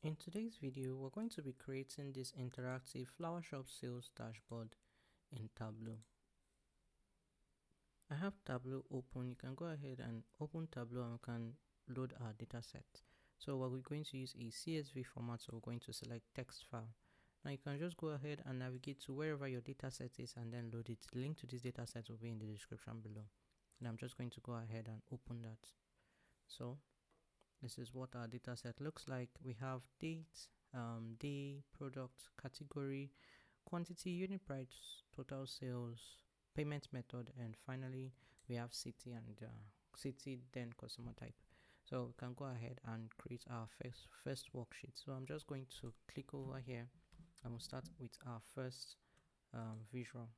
In today's video, we're going to be creating this interactive flower shop sales dashboard in Tableau. I have Tableau open. You can go ahead and open Tableau and we can load our data set. So what we're going to use is CSV format, so we're going to select text file. Now you can just go ahead and navigate to wherever your data set is and then load it. The link to this data set will be in the description below. And I'm just going to go ahead and open that. So this is what our data set looks like. We have date, day, product, category, quantity, unit price, total sales, payment method, and finally we have city and city, then customer type. So we can go ahead and create our first worksheet. So I'm just going to click over here and we'll start with our first visual.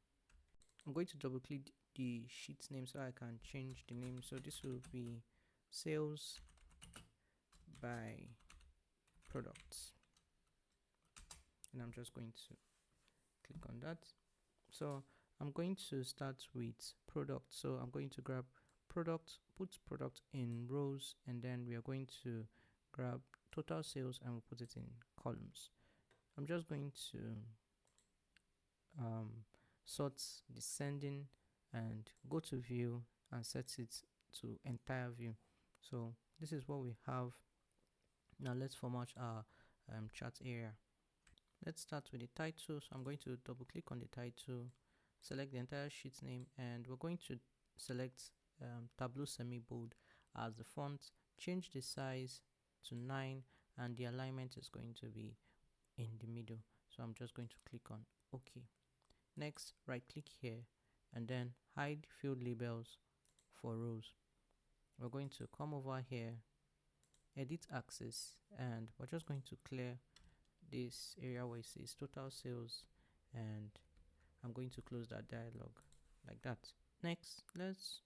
I'm going to double click the sheet name so I can change the name. So this will be sales by products, and I'm just going to click on that. So I'm going to start with product. So I'm going to grab product, put product in rows, and then we are going to grab total sales and we'll put it in columns. I'm just going to sort descending and go to view and set it to entire view. So this is what we have. Now let's format our chart area. Let's start with the title. So I'm going to double click on the title, select the entire sheet name, and we're going to select Tableau semi-bold as the font, change the size to 9, and the alignment is going to be in the middle. So I'm just going to click on OK. Next, right click here and then hide field labels for rows. We're going to come over here, edit axis, and we're just going to clear this area where it says total sales, and I'm going to close that dialog like that. Next, let's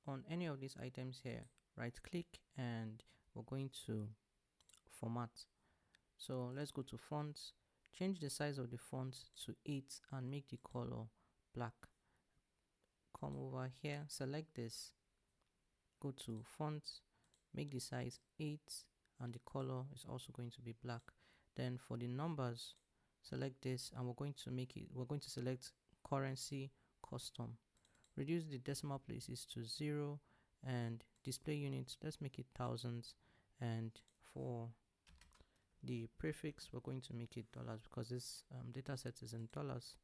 on any of these items here, right click and we're going to format. So let's go to fonts, change the size of the font to 8 and make the color black. Come over here, select this, go to fonts, make the size 8 and the color is also going to be black. Then for the numbers, select this and we're going to select currency custom. Reduce the decimal places to 0 and display units, let's make it thousands, and for the prefix we're going to make it dollars because this data set is in dollars.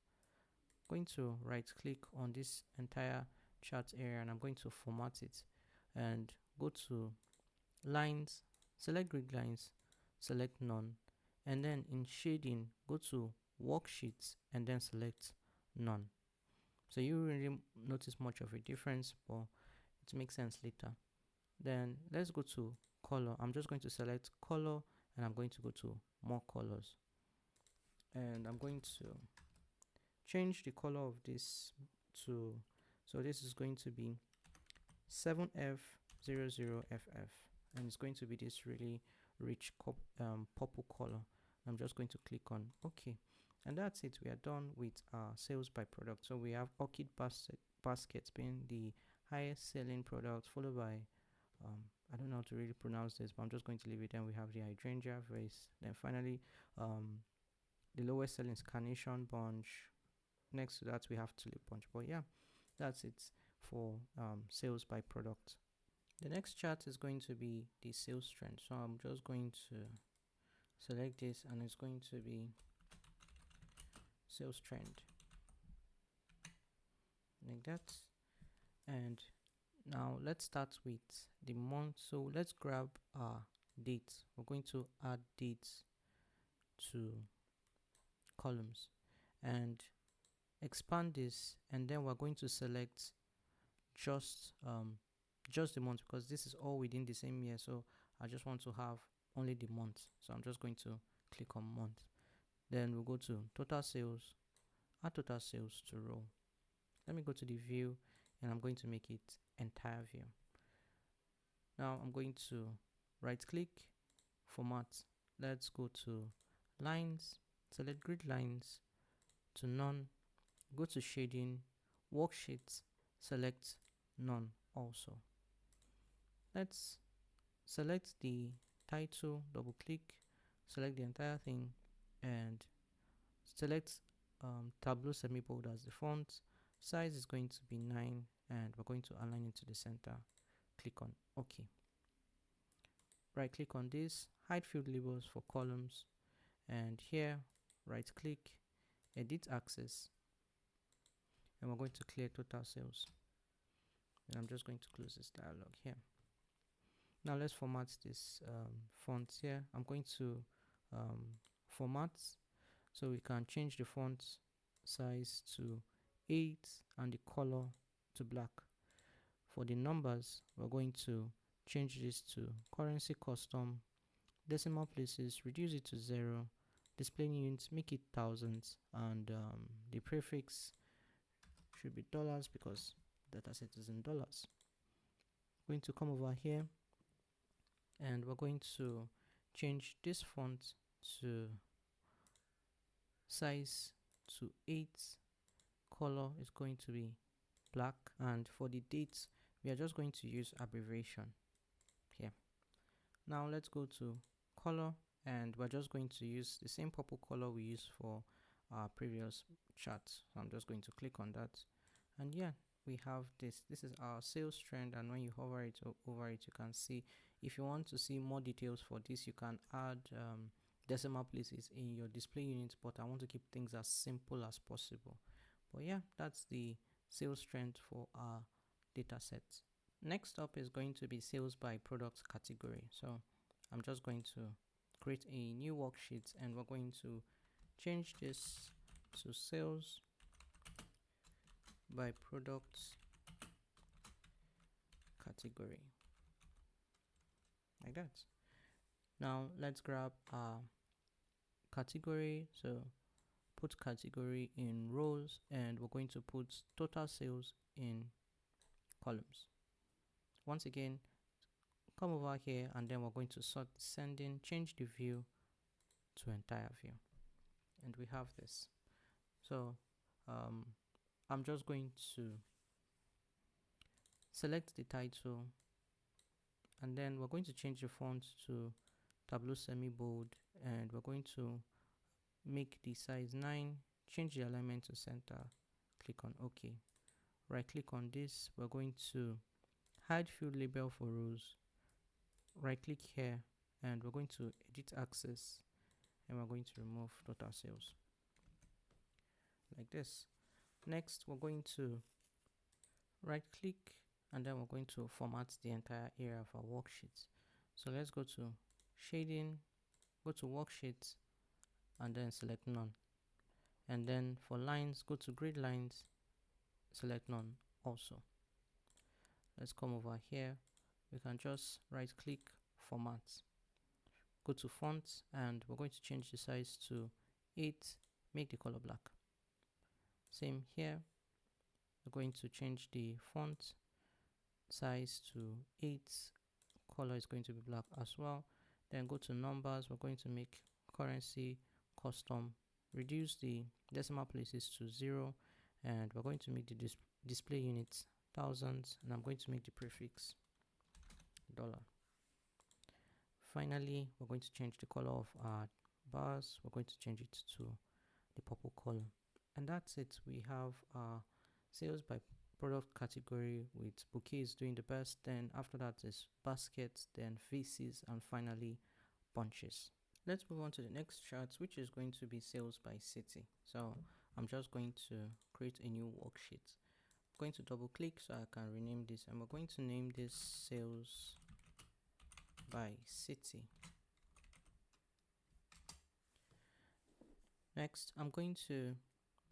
Going to right click on this entire chart area and I'm going to format it and go to lines, select grid lines, select none, and then in shading go to worksheets and then select none. So you really notice much of a difference, but it makes sense later. Then let's go to color. I'm just going to select color and I'm going to go to more colors, and I'm going to change the color of this to, so this is going to be 7F00FF, and it's going to be this really rich purple color. I'm just going to click on OK, and that's it. We are done with our sales by product. So we have orchid baskets being the highest selling product, followed by I don't know how to really pronounce this, but I'm just going to leave it. Then we have the hydrangea vase, then finally the lowest selling is carnation bunch. Next to that we have tulip bunch. But yeah, that's it for sales by product. The next chart is going to be the sales trend. So I'm just going to select this and it's going to be sales trend like that. And now let's start with the month. So let's grab our dates. We're going to add dates to columns and expand this, and then we're going to select just the month because this is all within the same year. So I just want to have only the month. So I'm just going to click on month. Then we'll go to total sales, add total sales to row. Let me go to the view and I'm going to make it entire view. Now I'm going to right click, format. Let's go to lines, select grid lines to none, go to shading, worksheets, select none also. Let's select the title, double click, select the entire thing and select Tableau semi-bold as the font. Size is going to be 9 and we're going to align it to the center. Click on OK. Right click on this, hide field labels for columns, and here right click, edit axis, and we're going to clear total sales. And I'm just going to close this dialog here. Now let's format this font here. I'm going to format, so we can change the font size to 8 and the color to black. For the numbers, we're going to change this to currency custom, decimal places reduce it to 0, display units make it thousands, and the prefix should be dollars because dataset is in dollars. Going to come over here and we're going to change this font to size to 8, color is going to be black, and for the dates we are just going to use abbreviation here. Now let's go to color, and we're just going to use the same purple color we used for our previous chart. So I'm just going to click on that, and yeah, we have this is our sales trend, and when you hover it over it, you can see. If you want to see more details for this, you can add decimal places in your display unit, but I want to keep things as simple as possible. But yeah, that's the sales trend for our data set. Next up is going to be sales by product category. So I'm just going to create a new worksheet, and we're going to change this to sales by product category, like that. Now let's grab our category. So put category in rows, and we're going to put total sales in columns. Once again, come over here, and then we're going to sort descending, change the view to entire view, and we have this. So I'm just going to select the title, and then we're going to change the font to Tableau semi-bold, and we're going to make the size 9, change the alignment to center, click on OK. Right click on this, we're going to hide field label for rows, right click here, and we're going to edit axis, and we're going to remove total sales, like this. Next, we're going to right click, and then we're going to format the entire area of our worksheet. So let's go to shading, go to worksheet, and then select none. And then for lines, go to grid lines, select none also. Let's come over here. We can just right click, format, go to fonts, and we're going to change the size to 8, make the color black. Same here, we're going to change the font size to 8, color is going to be black as well. Then go to numbers, we're going to make currency custom, reduce the decimal places to 0, and we're going to make the display units thousands, and I'm going to make the prefix dollar. Finally, we're going to change the color of our bars. We're going to change it to the purple color, and that's it. We have our sales by product category with bouquets doing the best, then after that is baskets, then vases, and finally bunches. Let's move on to the next chart, which is going to be sales by city. So I'm just going to create a new worksheet. I'm going to double click so I can rename this, and we're going to name this sales by city. Next, I'm going to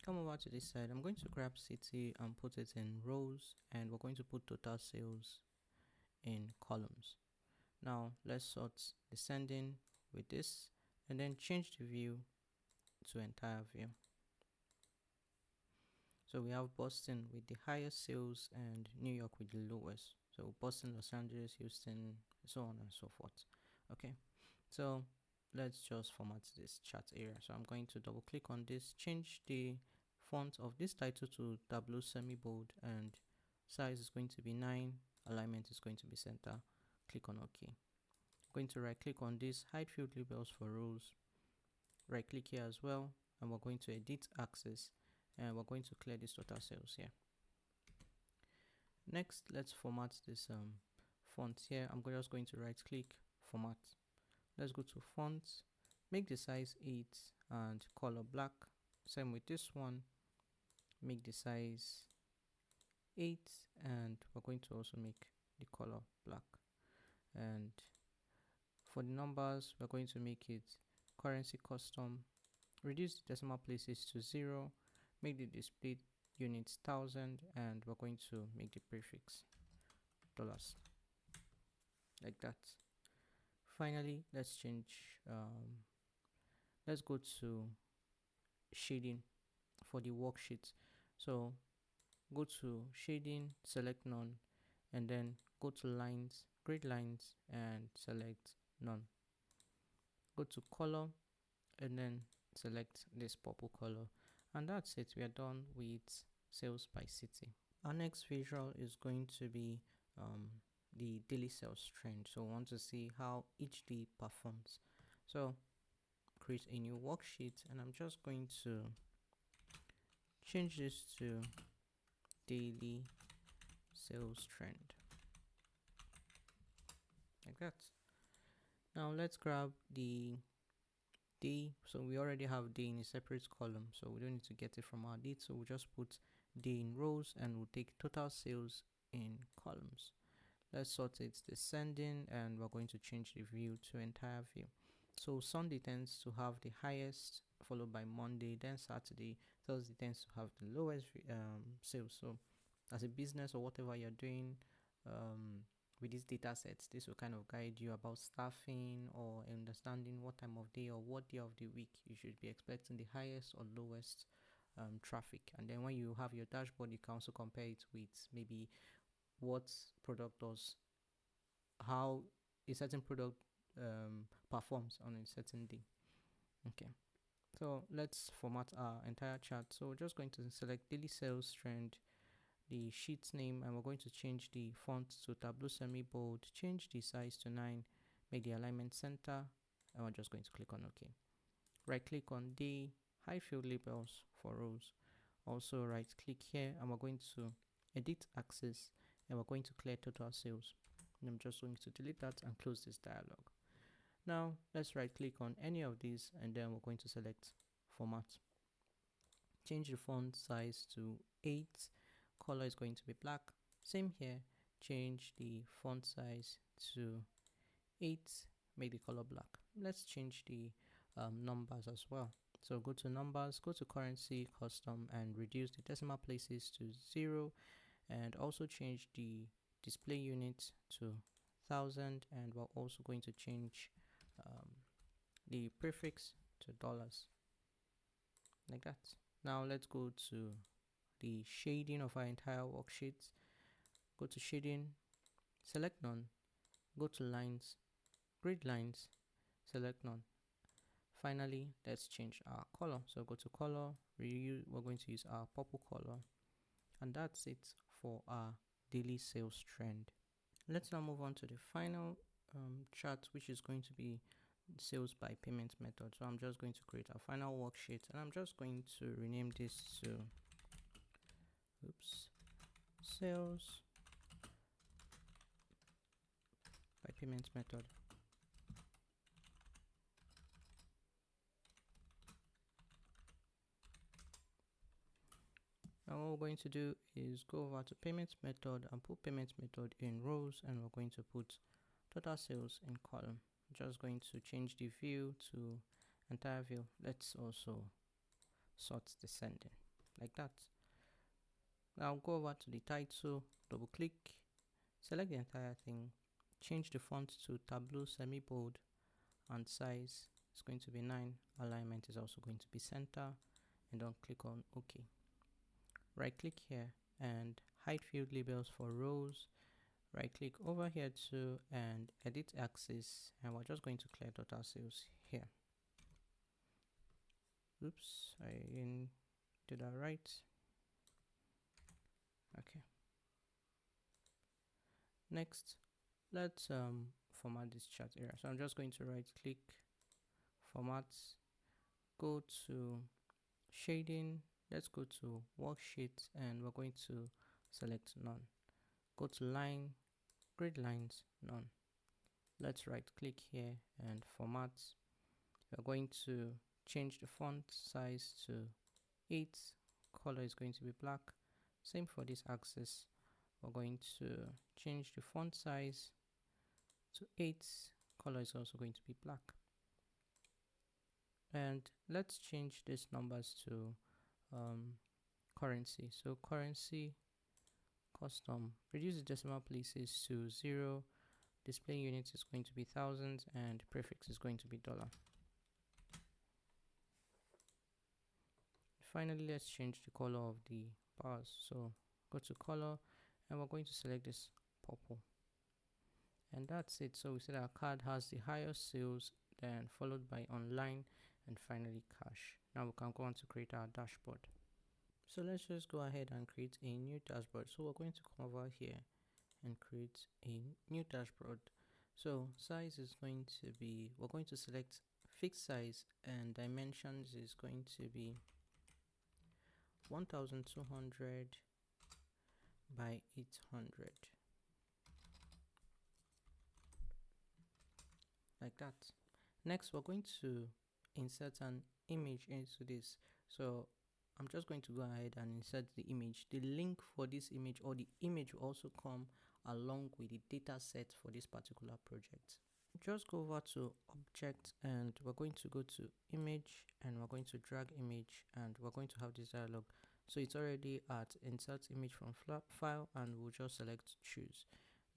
come over to this side. I'm going to grab city and put it in rows, and we're going to put total sales in columns. Now let's sort descending with this, and then change the view to entire view. So we have Boston with the highest sales and New York with the lowest. So Boston, Los Angeles, Houston, so on and so forth. Okay, so let's just format this chart area. So I'm going to double click on this, change the font of this title to Tableau semi-bold, and size is going to be 9, alignment is going to be center, click on OK. going to right click on this, hide field labels for rows, right click here as well, and we're going to edit axis, and we're going to clear this total sales here. Next, let's format this font here. I'm just going to right click, format. Let's go to fonts, make the size 8 and color black. Same with this one, make the size 8 and we're going to also make the color black. And for the numbers, we're going to make it currency custom, reduce the decimal places to 0, make the display units 1000, and we're going to make the prefix dollars, like that. Finally, let's go to shading for the worksheet. So go to shading, select none, and then go to lines, grid lines, and select none. Go to color and then select this purple color, and that's it. We are done with sales by city. Our next visual is going to be the daily sales trend. So we want to see how each day performs. So create a new worksheet, and I'm just going to change this to daily sales trend, like that. Now let's grab the day. So we already have day in a separate column, so we don't need to get it from our date. So we'll just put day in rows, and we'll take total sales in columns. Let's sort it descending, and we're going to change the view to entire view. So Sunday tends to have the highest, followed by Monday, then Saturday. Thursday tends to have the lowest sales. So as a business or whatever you're doing with these data sets, this will kind of guide you about staffing or understanding what time of day or what day of the week you should be expecting the highest or lowest traffic. And then when you have your dashboard, you can also compare it with maybe what product does, how a certain product performs on a certain day. Okay, so let's format our entire chart. So we're just going to select daily sales trend, the sheet name, and we're going to change the font to Tableau semi-bold, change the size to 9, make the alignment center, and we're just going to click on OK. Right click on day, hide field labels for rows. Also right click here, and we're going to edit axis, and we're going to clear total sales. And I'm just going to delete that and close this dialog. Now let's right click on any of these, and then we're going to select format. Change the font size to 8, color is going to be black. Same here, change the font size to 8, make the color black. Let's change the numbers as well. So go to numbers, go to currency custom, and reduce the decimal places to 0, and also change the display unit to 1000, and we're also going to change the prefix to dollars, like that. Now let's go to the shading of our entire worksheet. Go to shading, select none, go to lines, grid lines, select none. Finally, let's change our color. So go to color, we're going to use our purple color, and that's it for our daily sales trend. Let's now move on to the final chart, which is going to be sales by payment method. So I'm just going to create a final worksheet, and I'm just going to rename this to sales by payment method. Now what we're going to do is go over to payment method and put payment method in rows, and we're going to put total sales in column. Just going to change the view to entire view. Let's also sort descending, like that. Now go over to the title, double click, select the entire thing, change the font to Tableau semi-bold, and size is going to be 9. Alignment is also going to be center, and then click on OK. Right click here and hide field labels for rows. Right click over here too and edit axis, and we're just going to clear total sales here. Oops, I didn't do that right. Okay. Next, let's format this chart area. So I'm just going to right click, format, go to shading, let's go to worksheet, and we're going to select none. Go to line, grid lines, none. Let's right click here and format. We're going to change the font size to 8, color is going to be black. Same for this axis, we're going to change the font size to 8, color is also going to be black. And let's change these numbers to currency. So currency custom, reduce the decimal places to 0, display units is going to be thousands, and prefix is going to be dollar. Finally, let's change the color of the bars. So go to color, and we're going to select this purple, and that's it. So we said our card has the highest sales, then followed by online, and finally cash. Now we can go on to create our dashboard. So let's just go ahead and create a new dashboard. So we're going to come over here and create a new dashboard. So size is going to be, we're going to select fixed size, and dimensions is going to be 1200 by 800, like that. Next, we're going to insert an image into this. So I'm just going to go ahead and insert the image. The link for this image, or the image, will also come along with the data set for this particular project. Just go over to object, and we're going to go to image, and we're going to drag image, and we're going to have this dialog. So it's already at insert image from file, and we'll just select choose.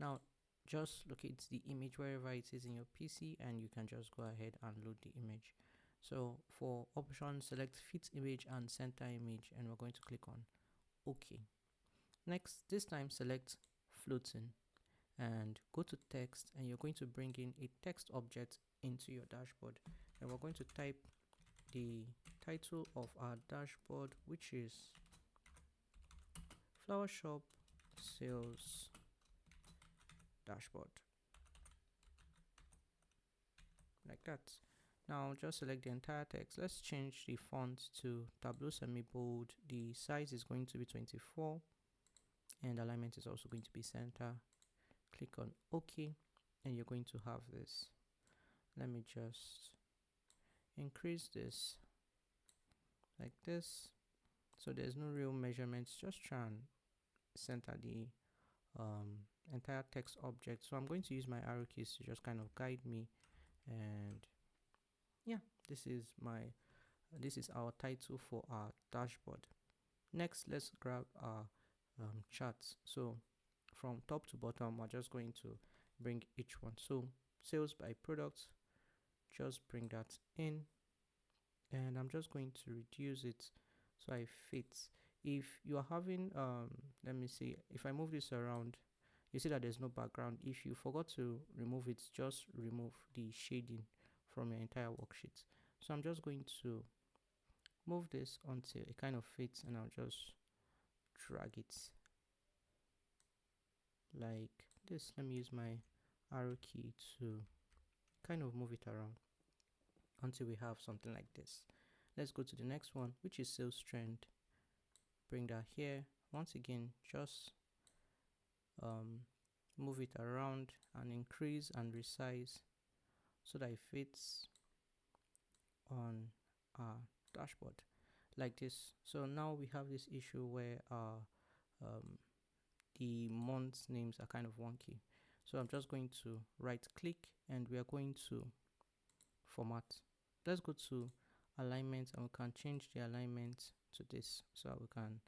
Now just locate the image wherever it is in your PC, and you can just go ahead and load the image. So for options, select fit image and center image, and we're going to click on OK. Next, this time select floating and go to text, and you're going to bring in a text object into your dashboard, and we're going to type the title of our dashboard, which is flower shop sales dashboard, like that. Now just select the entire text. Let's change the font to Tableau semi-bold. The size is going to be 24, and alignment is also going to be center. Click on OK, and you're going to have this. Let me just increase this like this, so there's no real measurements. Just try and center the entire text object. So I'm going to use my arrow keys to just kind of guide me, and yeah, this is our title for our dashboard. Next, let's grab our charts. So from top to bottom, we're just going to bring each one. So sales by product, just bring that in, and I'm just going to reduce it so it fits. If you are having let me see, if I move this around, you see that there's no background. If you forgot to remove it, just remove the shading from your entire worksheet. So I'm just going to move this until it kind of fits, and I'll just drag it like this. Let me use my arrow key to kind of move it around until we have something like this. Let's go to the next one, which is sales trend. Bring that here. Once again, just move it around and increase and resize so that it fits on our dashboard like this. So now we have this issue where the months names are kind of wonky. So I'm just going to right click, and we are going to format. Let's go to alignment, and we can change the alignment to this so we can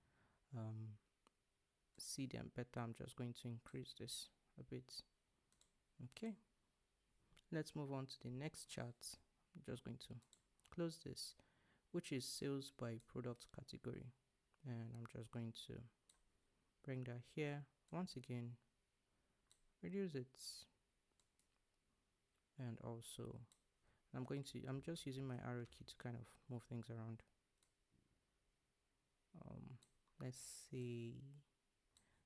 see them better. I'm just going to increase this a bit. Okay, let's move on to the next chart. I'm just going to close this, which is sales by product category, and I'm just going to bring that here. Once again, reduce it, and also I'm just using my arrow key to kind of move things around. Let's see,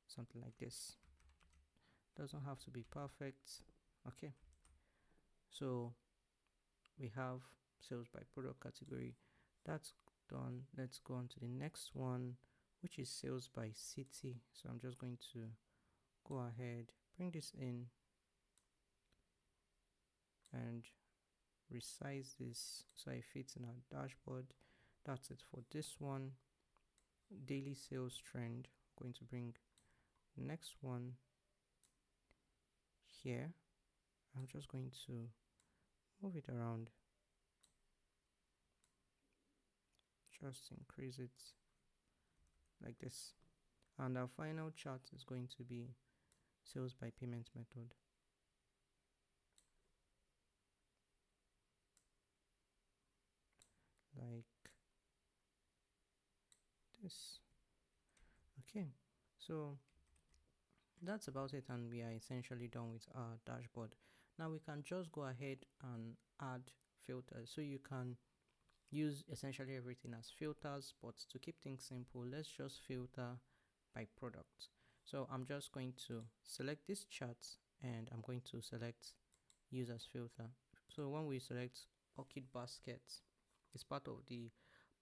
something like this. Doesn't have to be perfect. Okay, So we have sales by product category. That's done. Let's go on to the next one, which is sales by city. So I'm just going to go ahead, bring this in and resize this so it fits in our dashboard. That's it for this one. Daily sales trend. I'm going to bring the next one here. I'm just going to move it around, just increase it like this. And our final chart is going to be sales by payment method. Like this. Okay, so that's about it, and we are essentially done with our dashboard. Now we can just go ahead and add filters. So you can use essentially everything as filters, but to keep things simple, let's just filter by product. So I'm just going to select this chart and I'm going to select use as filter. So when we select orchid basket, it's part of the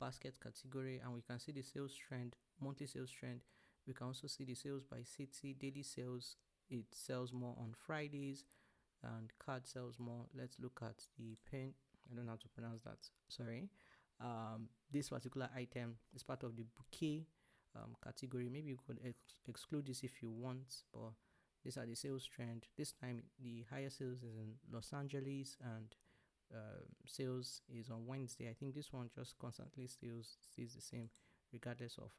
basket category, and we can see the sales trend, monthly sales trend. We can also see the sales by city, daily sales. It sells more on Fridays and card sells more. Let's look at the pen. I don't know how to pronounce that, sorry. This particular item is part of the bouquet category. Maybe you could exclude this if you want, but these are the sales trend. This time the higher sales is in Los Angeles, and sales is on Wednesday. I think this one just constantly stays the same regardless of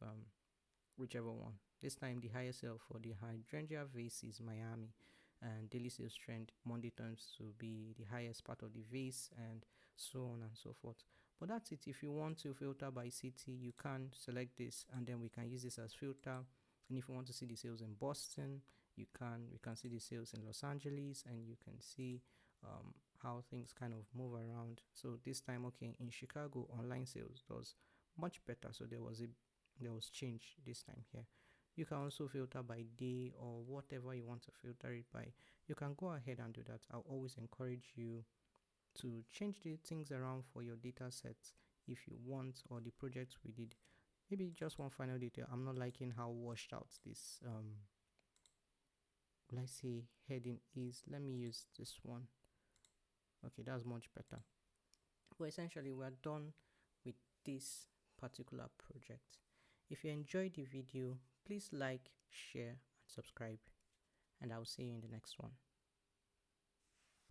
whichever one. This time the higher sale for the hydrangea vase is Miami, and daily sales trend Monday turns to be the highest part of the vase, and so on and so forth. But that's it. If you want to filter by city, you can select this, and then we can use this as filter. And if you want to see the sales in Boston, we can see the sales in Los Angeles, and you can see how things kind of move around. So this time, okay, in Chicago, online sales does much better. So there was change this time here. You can also filter by day or whatever you want to filter it by. You can go ahead and do that. I'll always encourage you to change the things around for your data sets if you want, or the projects we did. Maybe just one final detail. I'm not liking how washed out this let's say heading is. Let me use this one. Okay, that's much better. But essentially we're done with this particular project. If you enjoyed the video, please like, share and subscribe, and I'll see you in the next one.